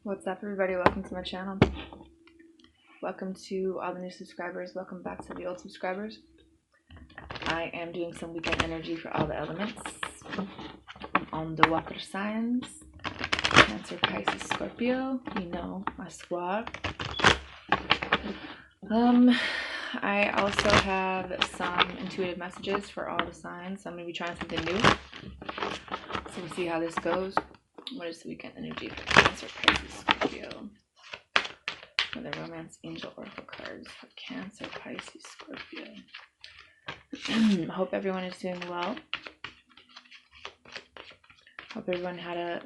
What's up, everybody? Welcome to my channel. Welcome to all the new subscribers. Welcome back to the old subscribers. I am doing some weekend energy for all the elements on the water signs. Cancer, Pisces, Scorpio. You know, my squad. I also have some intuitive messages for all the signs. So I'm going to be trying something new. So we'll see how this goes. What is the weekend energy for Cancer, Pisces, Scorpio? For the Romance Angel Oracle cards for Cancer, Pisces, Scorpio. Hope everyone is doing well. Hope everyone had a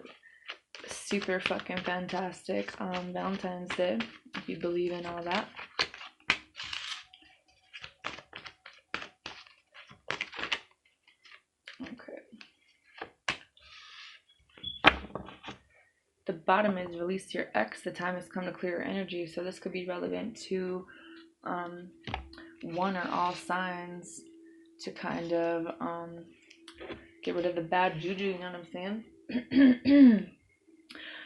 super fucking fantastic Valentine's Day, if you believe in all that. Okay. The bottom is release your ex. The time has come to clear your energy. So this could be relevant to one or all signs to kind of get rid of the bad juju, you know what I'm saying?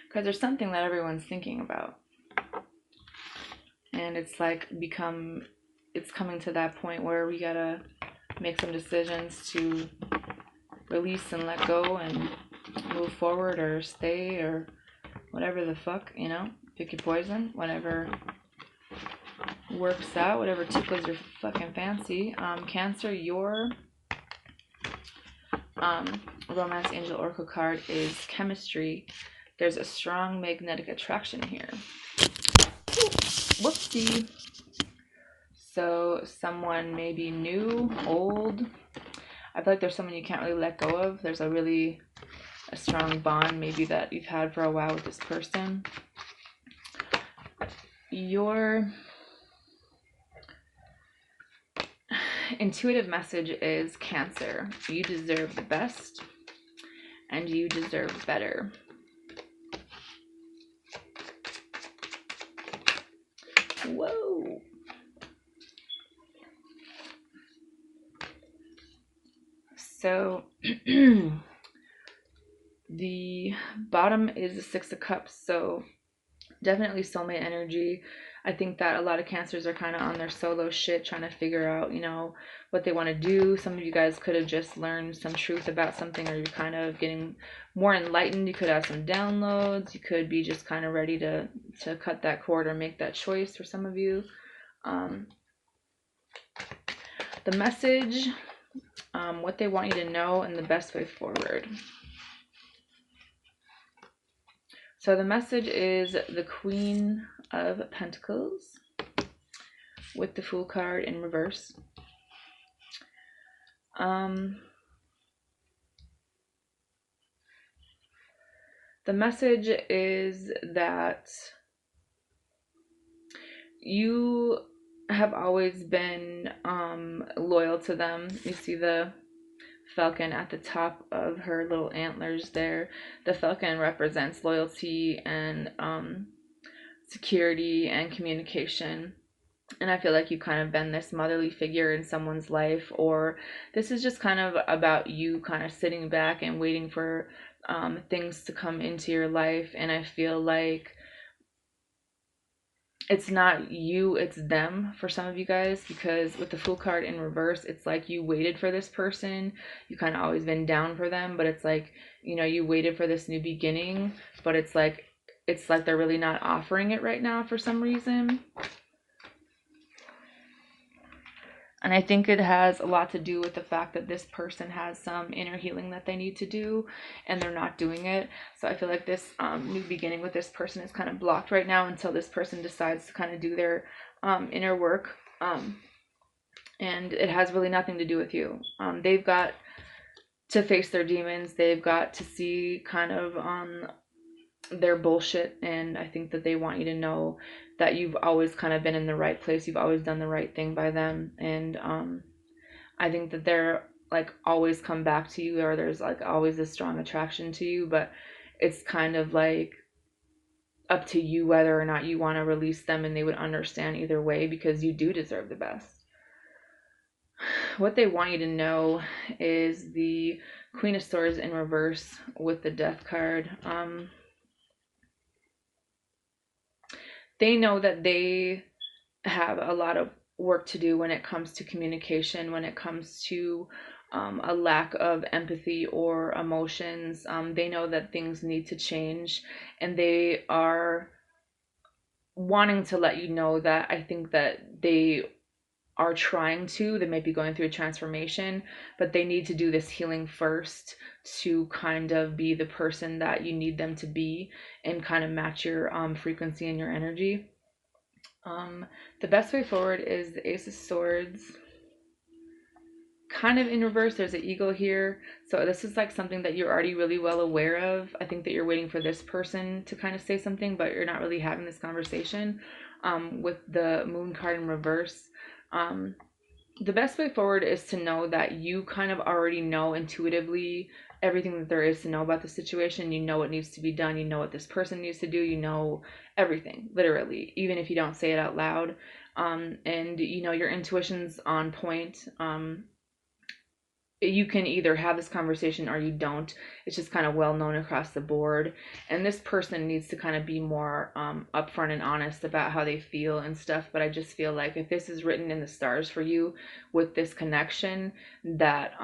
Because there's something that everyone's thinking about. And it's like it's coming to that point where we gotta make some decisions to release and let go and move forward or stay or whatever the fuck, you know? Pick your poison, whatever works out, whatever tickles your fucking fancy. Cancer, your Romance Angel Oracle card is chemistry. There's a strong magnetic attraction here. Whoopsie. So someone may be new, old. I feel like there's someone you can't really let go of. There's a strong bond maybe that you've had for a while with this person. Your intuitive message is Cancer. You deserve the best and you deserve better. Whoa. So the bottom is the Six of Cups, so definitely soulmate energy. I think that a lot of Cancers are kind of on their solo shit, trying to figure out, you know, what they want to do. Some of you guys could have just learned some truth about something, or you're kind of getting more enlightened. You could have some downloads. You could be just kind of ready to cut that cord or make that choice for some of you. The message, what they want you to know, and the best way forward. So the message is the Queen of Pentacles with the Fool card in reverse. The message is that you have always been loyal to them. You see the falcon at the top of her little antlers there. The falcon represents loyalty and security and communication. And I feel like you've kind of been this motherly figure in someone's life, or this is just kind of about you kind of sitting back and waiting for things to come into your life. And I feel like it's not you, it's them for some of you guys, because with the Fool card in reverse, it's like you waited for this person. You kind of always been down for them, but it's like, you know, you waited for this new beginning, but it's like they're really not offering it right now for some reason. And I think it has a lot to do with the fact that this person has some inner healing that they need to do, and they're not doing it. So I feel like this new beginning with this person is kind of blocked right now until this person decides to kind of do their inner work. And it has really nothing to do with you. They've got to face their demons. They've got to see kind of their bullshit, and I think that they want you to know that you've always kind of been in the right place. You've always done the right thing by them, and I think that they're like always come back to you, or there's like always a strong attraction to you, but it's kind of like up to you whether or not you want to release them, and they would understand either way, because you do deserve the best. What they want you to know is the Queen of Swords in reverse with the Death card. they know that they have a lot of work to do when it comes to communication, when it comes to a lack of empathy or emotions. They know that things need to change, and they are wanting to let you know that I think that they are trying to. They might be going through a transformation, but they need to do this healing first to kind of be the person that you need them to be and kind of match your frequency and your energy. The best way forward is the Ace of Swords. Kind of in reverse, there's an eagle here. So this is like something that you're already really well aware of. I think that you're waiting for this person to kind of say something, but you're not really having this conversation. With the moon card in reverse, the best way forward is to know that you kind of already know intuitively everything that there is to know about the situation. You know what needs to be done. You know what this person needs to do. You know everything, literally, even if you don't say it out loud. And you know your intuition's on point. You can either have this conversation or you don't. It's just kind of well known across the board. And this person needs to kind of be more upfront and honest about how they feel and stuff. But I just feel like if this is written in the stars for you with this connection, that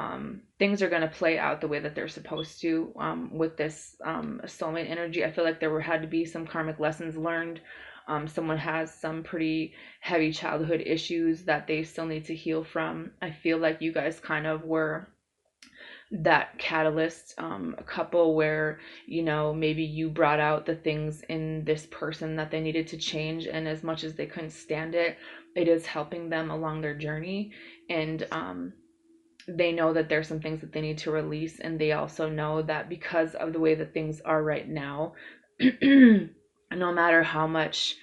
things are going to play out the way that they're supposed to with this soulmate energy. I feel like there had to be some karmic lessons learned. Someone has some pretty heavy childhood issues that they still need to heal from. I feel like you guys kind of were that catalyst couple where, you know, maybe you brought out the things in this person that they needed to change, and as much as they couldn't stand it, it is helping them along their journey. And they know that there's some things that they need to release, and they also know that because of the way that things are right now, no matter how much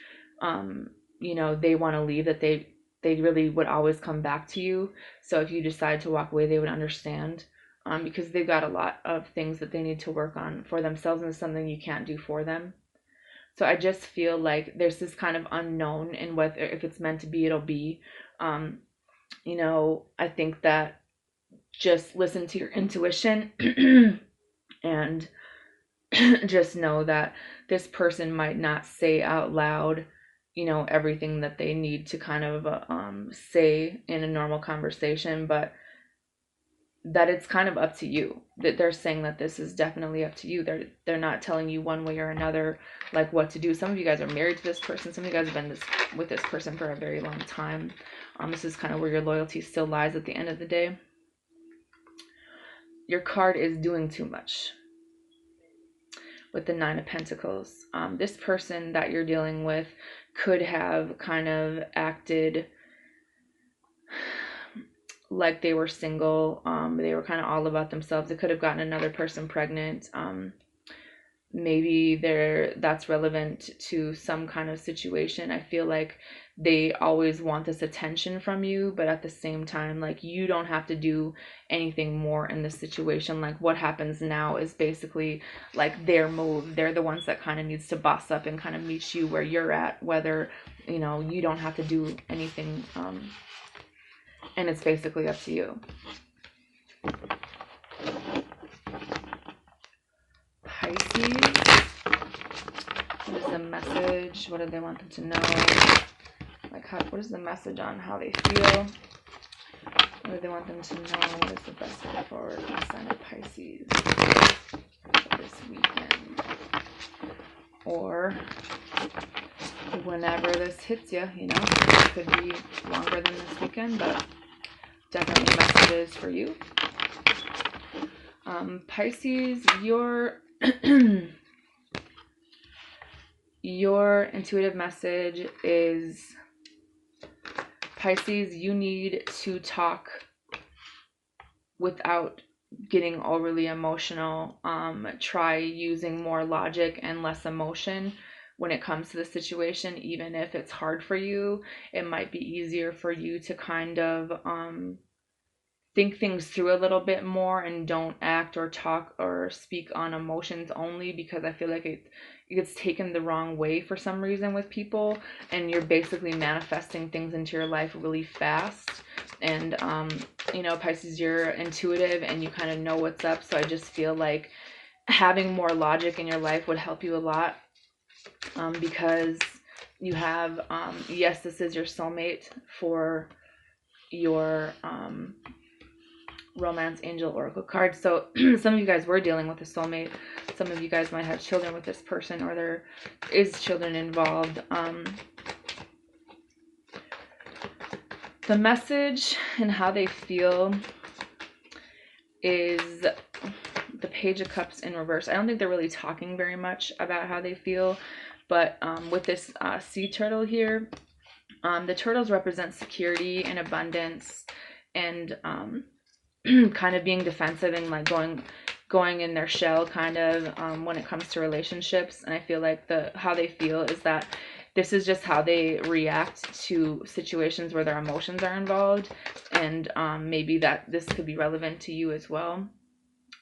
you know they want to leave, that they really would always come back to you. So if you decide to walk away, they would understand, because they've got a lot of things that they need to work on for themselves, and it's something you can't do for them. So I just feel like there's this kind of unknown, and whether if it's meant to be, it'll be. You know, I think that just listen to your intuition and just know that this person might not say out loud, you know, everything that they need to kind of say in a normal conversation, but that it's kind of up to you. That they're saying that this is definitely up to you. They're not telling you one way or another like what to do. Some of you guys are married to this person. Some of you guys have been with this person for a very long time. This is kind of where your loyalty still lies at the end of the day. Your card is doing too much with the Nine of Pentacles. This person that you're dealing with could have kind of acted like they were single. They were kind of all about themselves. They could have gotten another person pregnant. Maybe that's relevant to some kind of situation. I feel like they always want this attention from you, but at the same time, like, you don't have to do anything more in this situation. Like, what happens now is basically like their move. They're the ones that kind of needs to boss up and kind of meet you where you're at, whether, you know, you don't have to do anything, and it's basically up to you. Pisces, what is the message? What do they want them to know? Like, what is the message on how they feel? What do they want them to know? What is the best way forward for the sign of Pisces for this weekend? Or whenever this hits you, you know? It could be longer than this weekend, but definitely messages for you. Pisces, your intuitive message is, Pisces, you need to talk without getting overly emotional. Try using more logic and less emotion when it comes to the situation. Even if it's hard for you, it might be easier for you to kind of think things through a little bit more, and don't act or talk or speak on emotions only, because I feel like it gets taken the wrong way for some reason with people, and you're basically manifesting things into your life really fast. And you know, Pisces, you're intuitive and you kind of know what's up, so I just feel like having more logic in your life would help you a lot, because you have, yes, this is your soulmate for your romance angel oracle card. So some of you guys were dealing with a soulmate. Some of you guys might have children with this person, or there is children involved. The message and how they feel is the Page of Cups in reverse. I don't think they're really talking very much about how they feel, but with this sea turtle here, the turtles represent security and abundance, and kind of being defensive and like going in their shell kind of when it comes to relationships. And I feel like how they feel is that this is just how they react to situations where their emotions are involved, and maybe that this could be relevant to you as well.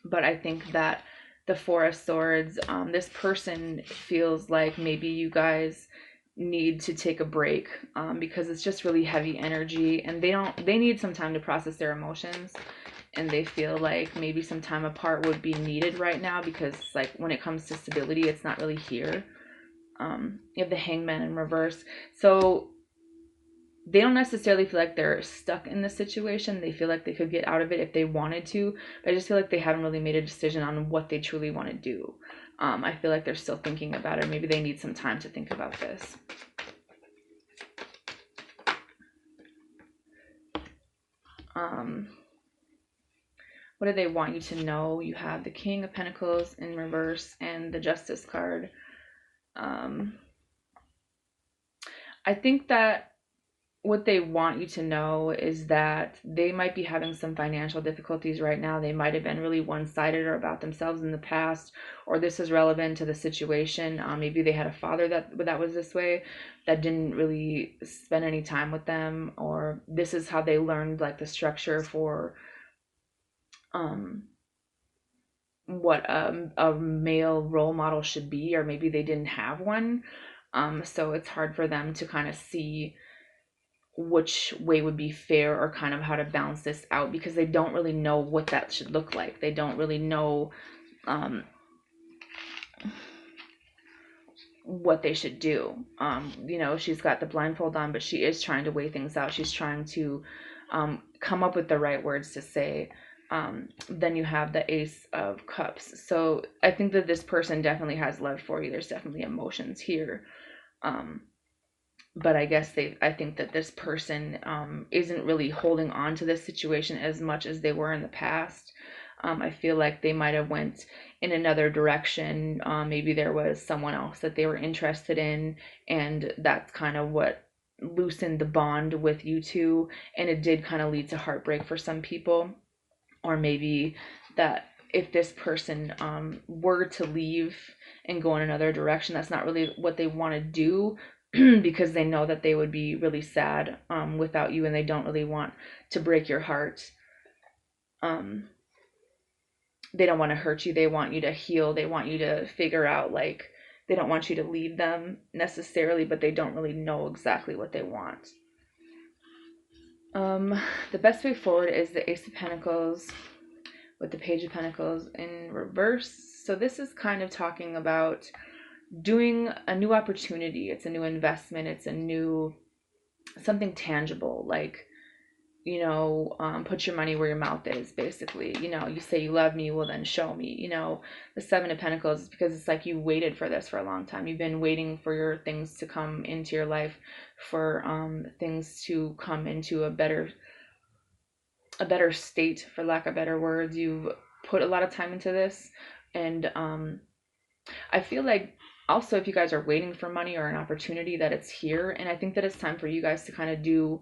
But I think that the Four of Swords, this person feels like maybe you guys need to take a break, because it's just really heavy energy, and they need some time to process their emotions, and they feel like maybe some time apart would be needed right now, because like when it comes to stability, it's not really here. You have the Hangman in reverse, so they don't necessarily feel like they're stuck in the situation. They feel like they could get out of it if they wanted to, but I just feel like they haven't really made a decision on what they truly want to do. I feel like they're still thinking about it. Maybe they need some time to think about this. What do they want you to know? You have the King of Pentacles in reverse and the Justice card. I think that what they want you to know is that they might be having some financial difficulties right now. They might have been really one-sided or about themselves in the past, or this is relevant to the situation. Maybe they had a father that was this way, that didn't really spend any time with them, or this is how they learned like the structure for what a male role model should be, or maybe they didn't have one. So it's hard for them to kind of see which way would be fair, or kind of how to balance this out, because they don't really know what that should look like. They don't really know what they should do. She's got the blindfold on, but she is trying to weigh things out. She's trying to come up with the right words to say. Then you have the Ace of Cups. So I think that this person definitely has love for you. There's definitely emotions here. But I think that this person isn't really holding on to this situation as much as they were in the past. I feel like they might have went in another direction. Maybe there was someone else that they were interested in, and that's kind of what loosened the bond with you two, and it did kind of lead to heartbreak for some people. Or maybe that if this person were to leave and go in another direction, that's not really what they want to do, because they know that they would be really sad without you, and they don't really want to break your heart. They don't want to hurt you. They want you to heal. They want you to figure out, like, they don't want you to leave them necessarily, but they don't really know exactly what they want. The best way forward is the Ace of Pentacles with the Page of Pentacles in reverse. So this is kind of talking about doing a new opportunity. It's a new investment. It's a new something tangible, like, put your money where your mouth is, basically. You say you love me, well then show me. The Seven of Pentacles is because it's like you waited for this for a long time. You've been waiting for your things to come into your life, for things to come into a better state, for lack of better words. You've put a lot of time into this, and I feel like also, if you guys are waiting for money or an opportunity, that it's here. And I think that it's time for you guys to kind of do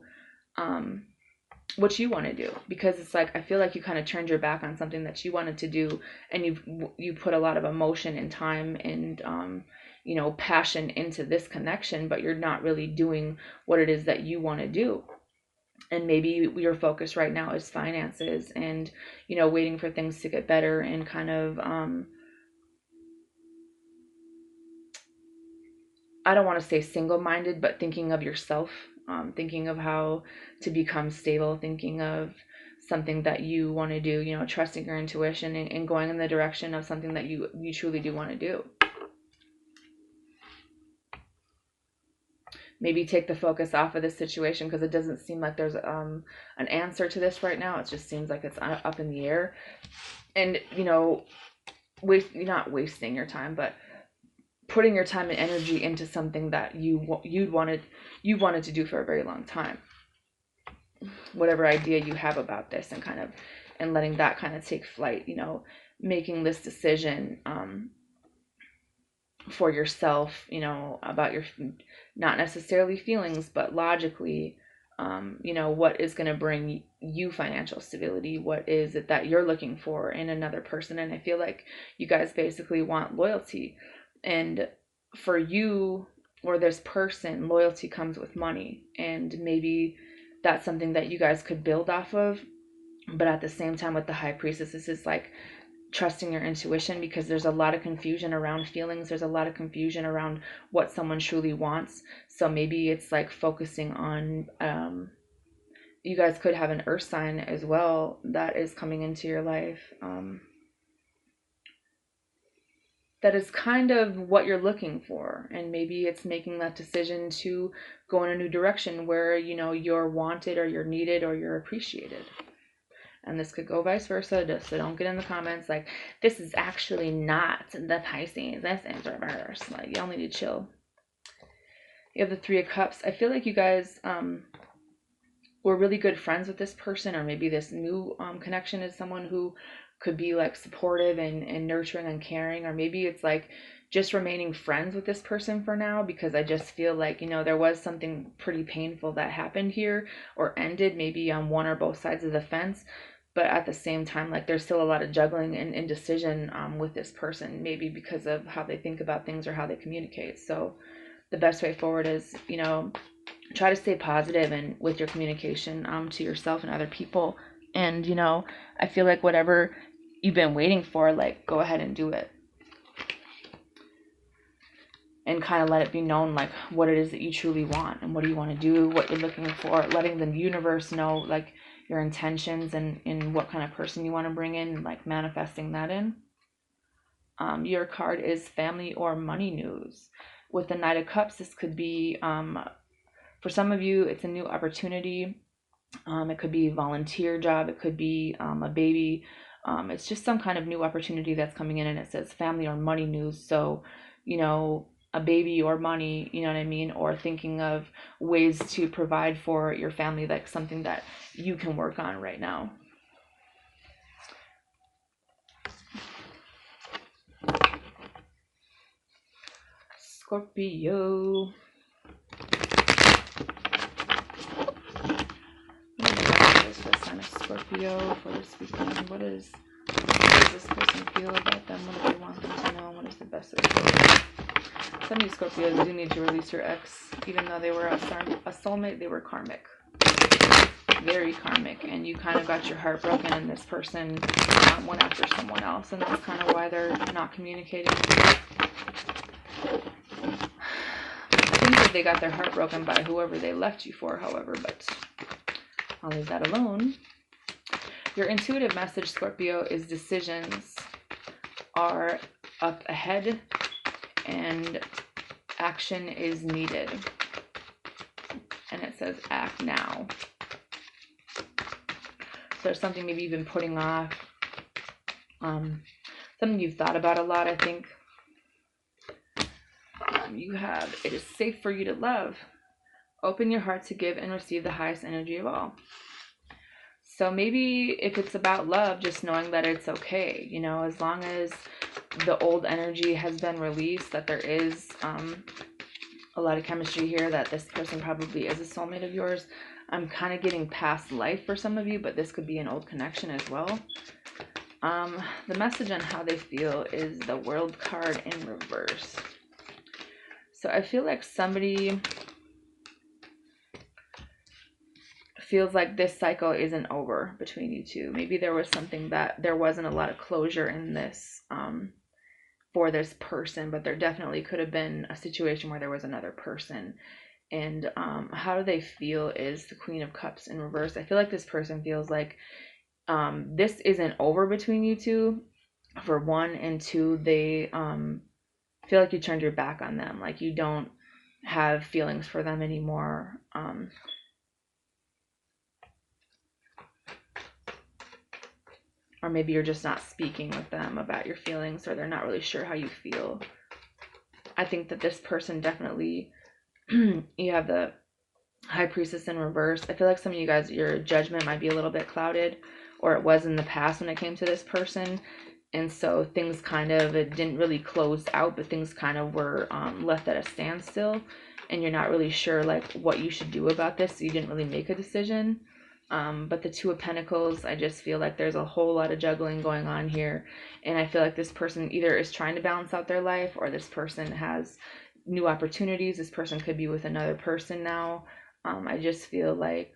what you want to do, because it's like I feel like you kind of turned your back on something that you wanted to do, and you put a lot of emotion and time and passion into this connection, but you're not really doing what it is that you want to do. And maybe your focus right now is finances, and waiting for things to get better, and kind of I don't want to say single-minded, but thinking of yourself, thinking of how to become stable, thinking of something that you want to do, trusting your intuition, and going in the direction of something that you truly do want to do. maybe take the focus off of this situation, because it doesn't seem like there's an answer to this right now. It just seems like it's up in the air. And, you know, not wasting your time, but putting your time and energy into something that you wanted to do for a very long time. Whatever idea you have about this, and letting that kind of take flight, you know, making this decision for yourself, you know, about your, not necessarily feelings, but logically, you know, what is going to bring you financial stability? What is it that you're looking for in another person? And I feel like you guys basically want loyalty. And for you or this person, loyalty comes with money. And maybe that's something that you guys could build off of. But at the same time, with the High Priestess, this is like trusting your intuition, because there's a lot of confusion around feelings. There's a lot of confusion around what someone truly wants. So maybe it's like focusing on, you guys could have an earth sign as well that is coming into your life. That is kind of what you're looking for. And maybe it's making that decision to go in a new direction where, you know, you're wanted or you're needed or you're appreciated. And this could go vice versa, so don't get in the comments like, this is actually not the Pisces, this is reverse. Like, y'all need to chill. You have the Three of Cups. I feel like you guys were really good friends with this person, or maybe this new connection is someone who could be like supportive and nurturing and caring, or maybe it's like just remaining friends with this person for now, because I just feel like, you know, there was something pretty painful that happened here or ended, maybe on one or both sides of the fence. But at the same time, like, there's still a lot of juggling and indecision with this person, maybe because of how they think about things or how they communicate. So the best way forward is, you know, try to stay positive and with your communication to yourself and other people. And, you know, I feel like whatever you've been waiting for, like, go ahead and do it. And kind of let it be known, like, what it is that you truly want and what do you want to do, what you're looking for, letting the universe know, like, your intentions and in what kind of person you want to bring in, like manifesting that in. Your card is family or money news. With the Knight of Cups, this could be, for some of you, it's a new opportunity. It could be a volunteer job. It could be a baby. It's just some kind of new opportunity that's coming in, and it says family or money news. So, you know, a baby or money, you know what I mean? Or thinking of ways to provide for your family, like something that you can work on right now. Scorpio. What is the sign of Scorpio for this weekend? What does this person feel about them? What do they want them to know? What is the best of Scorpio? Some of you Scorpios do need to release your ex. Even though they were a soulmate, they were karmic. Very karmic. And you kind of got your heart broken, and this person went after someone else. And that's kind of why they're not communicating. I think that they got their heart broken by whoever they left you for, however, but I'll leave that alone. Your intuitive message, Scorpio, is decisions are up ahead and action is needed. And it says act now. So there's something maybe you've been putting off. Something you've thought about a lot, I think. You have, it is safe for you to love. Open your heart to give and receive the highest energy of all. So maybe if it's about love, just knowing that it's okay, you know, as long as the old energy has been released, that there is a lot of chemistry here, that this person probably is a soulmate of yours. I'm kind of getting past life for some of you, but this could be an old connection as well. The message on how they feel is the World card in reverse. So I feel like somebody feels like this cycle isn't over between you two. Maybe there was something that there wasn't a lot of closure in this for this person, but there definitely could have been a situation where there was another person. And how do they feel is the Queen of Cups in reverse. I feel like this person feels like this isn't over between you two, for one, and two, they feel like you turned your back on them. Like you don't have feelings for them anymore. Or maybe you're just not speaking with them about your feelings, or they're not really sure how you feel. I think that this person definitely, you have the High Priestess in reverse. I feel like some of you guys, your judgment might be a little bit clouded, or it was in the past when it came to this person. And so things kind of, it didn't really close out, but things kind of were left at a standstill. And you're not really sure like what you should do about this. So you didn't really make a decision. But the Two of Pentacles, I just feel like there's a whole lot of juggling going on here. And I feel like this person either is trying to balance out their life, or this person has new opportunities. This person could be with another person now. I just feel like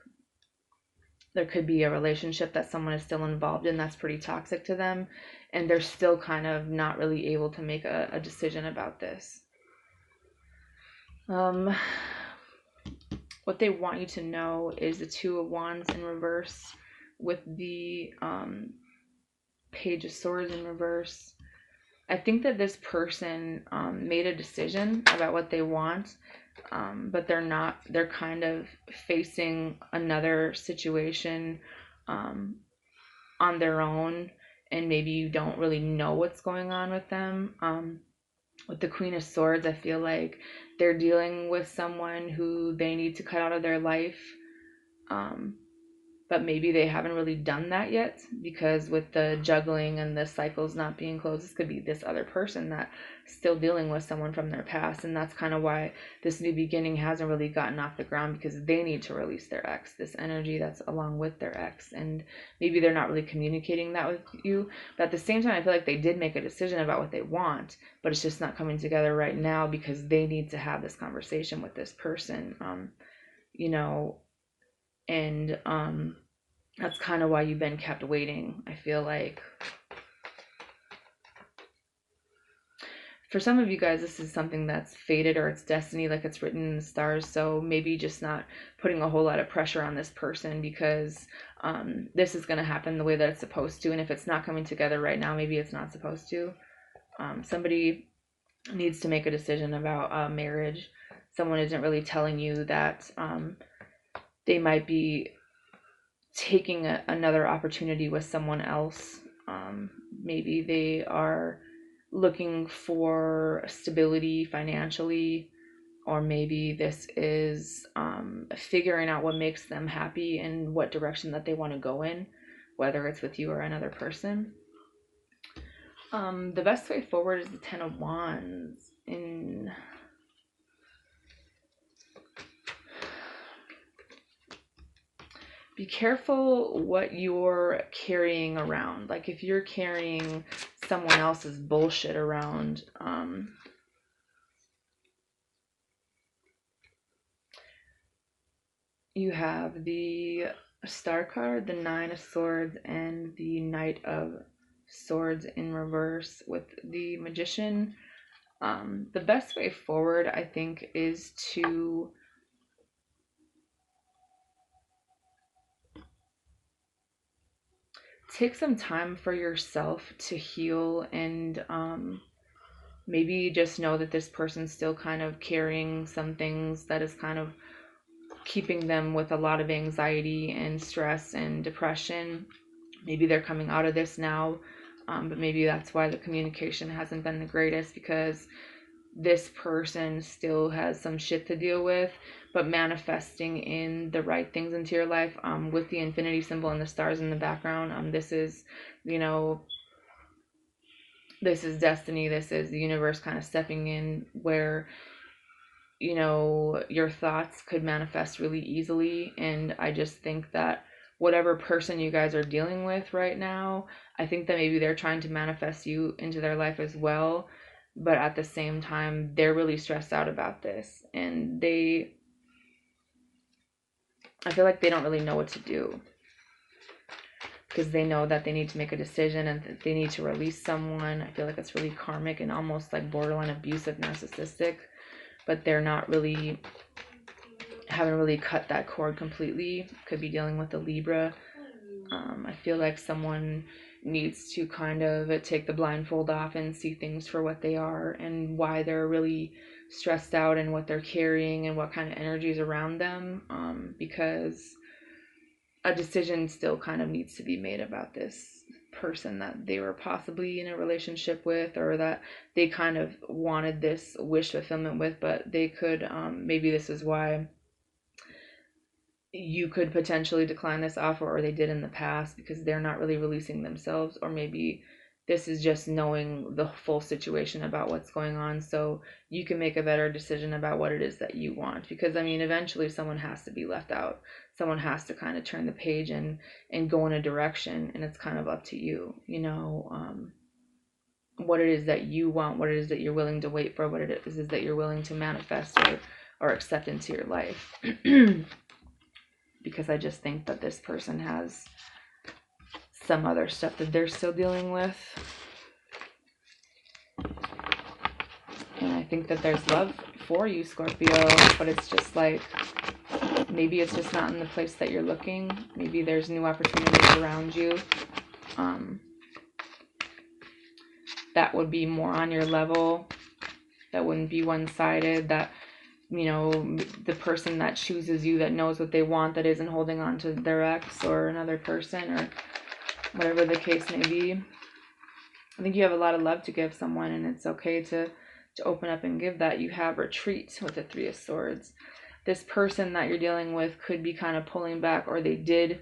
there could be a relationship that someone is still involved in that's pretty toxic to them, and they're still kind of not really able to make a decision about this. What they want you to know is the Two of Wands in reverse with the Page of Swords in reverse. I think that this person made a decision about what they want, but they're kind of facing another situation on their own, and maybe you don't really know what's going on with them. With the Queen of Swords, I feel like they're dealing with someone who they need to cut out of their life. But maybe they haven't really done that yet, because with the juggling and the cycles not being closed, this could be this other person that's still dealing with someone from their past. And that's kind of why this new beginning hasn't really gotten off the ground, because they need to release their ex, this energy that's along with their ex. And maybe they're not really communicating that with you, but at the same time, I feel like they did make a decision about what they want, but it's just not coming together right now, because they need to have this conversation with this person, and that's kind of why you've been kept waiting. I feel like for some of you guys, this is something that's fated, or it's destiny, like it's written in the stars. So maybe just not putting a whole lot of pressure on this person, because this is going to happen the way that it's supposed to. And if it's not coming together right now, maybe it's not supposed to. Somebody needs to make a decision about marriage. Someone isn't really telling you that they might be taking another opportunity with someone else. Maybe they are looking for stability financially, or maybe this is figuring out what makes them happy and what direction that they want to go in, whether it's with you or another person. The best way forward is the Ten of Wands. Be careful what you're carrying around. Like if you're carrying someone else's bullshit around, you have the Star card, the Nine of Swords, and the Knight of Swords in reverse with the Magician. The best way forward, I think, is to take some time for yourself to heal, and maybe just know that this person's still kind of carrying some things that is kind of keeping them with a lot of anxiety and stress and depression. Maybe they're coming out of this now, but maybe that's why the communication hasn't been the greatest, because this person still has some shit to deal with. But manifesting in the right things into your life, with the infinity symbol and the stars in the background, this is, this is destiny. This is the universe kind of stepping in, where your thoughts could manifest really easily. And I just think that whatever person you guys are dealing with right now, I think that maybe they're trying to manifest you into their life as well, but at the same time they're really stressed out about this, and I feel like they don't really know what to do, because they know that they need to make a decision and that they need to release someone. I feel like it's really karmic and almost like borderline abusive, narcissistic, but they're not really, haven't really cut that cord completely. Could be dealing with a Libra. I feel like someone needs to kind of take the blindfold off and see things for what they are, and why they're really stressed out in what they're carrying and what kind of energy is around them, because a decision still kind of needs to be made about this person that they were possibly in a relationship with, or that they kind of wanted this wish fulfillment with, but they could, maybe this is why you could potentially decline this offer, or they did in the past, because they're not really releasing themselves, or maybe this is just knowing the full situation about what's going on, so you can make a better decision about what it is that you want. Because I mean, eventually someone has to be left out, someone has to kind of turn the page and go in a direction, and it's kind of up to you, you know, what it is that you want, what it is that you're willing to wait for, what it is that you're willing to manifest or accept into your life. Because I just think that this person has some other stuff that they're still dealing with. And I think that there's love for you, Scorpio, but it's just like, maybe it's just not in the place that you're looking. Maybe there's new opportunities around you that would be more on your level, that wouldn't be one-sided, that, you know, the person that chooses you, that knows what they want, that isn't holding on to their ex or another person or whatever the case may be. I think you have a lot of love to give someone, and it's okay to open up and give that. You have retreat with the Three of Swords. This person that you're dealing with could be kind of pulling back, or they did,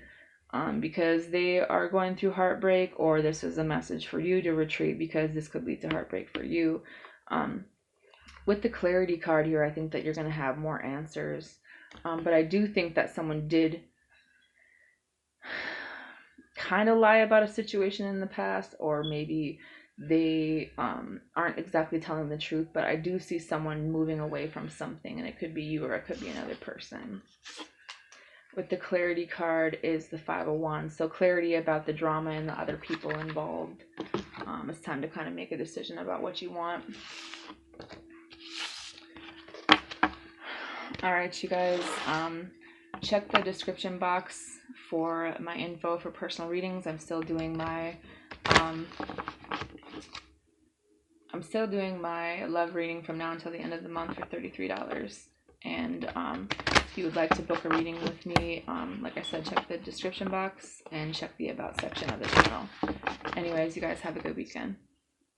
because they are going through heartbreak, or this is a message for you to retreat because this could lead to heartbreak for you. With the Clarity card here, I think that you're going to have more answers, but I do think that someone did kind of lie about a situation in the past, or maybe they aren't exactly telling the truth, but I do see someone moving away from something, and it could be you or it could be another person. With the Clarity card is the Five of Wands, so clarity about the drama and the other people involved. It's time to kind of make a decision about what you want. All right, you guys, check the description box for my info for personal readings. I'm still doing my love reading from now until the end of the month for $33. And if you would like to book a reading with me, like I said, check the description box and check the about section of the channel. Anyways, you guys have a good weekend.